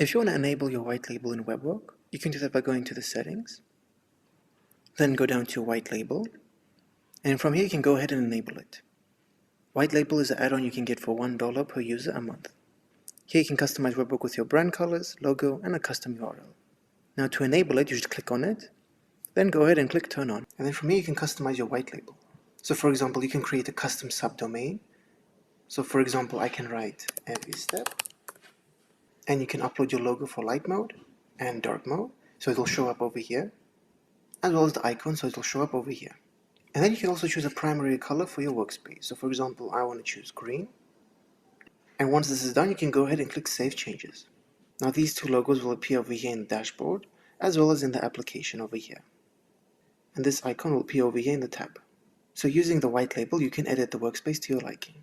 If you want to enable your white label in WebWork, you can do that by going to the settings, then go down to white label, and from here you can go ahead and enable it. White label is an add-on you can get for $1 per user a month. Here you can customize WebWork with your brand colors, logo, and a custom URL. Now to enable it, you just click on it, then go ahead and click turn on, and then from here you can customize your white label. So for example, you can create a custom subdomain. So for example, I can write every step, and you can upload your logo for light mode and dark mode, so it'll show up over here, as well as the icon, so it'll show up over here. And then you can also choose a primary color for your workspace. So for example, I want to choose green, and once this is done, you can go ahead and click Save Changes. Now these two logos will appear over here in the dashboard, as well as in the application over here. And this icon will appear over here in the tab. So using the white label, you can edit the workspace to your liking.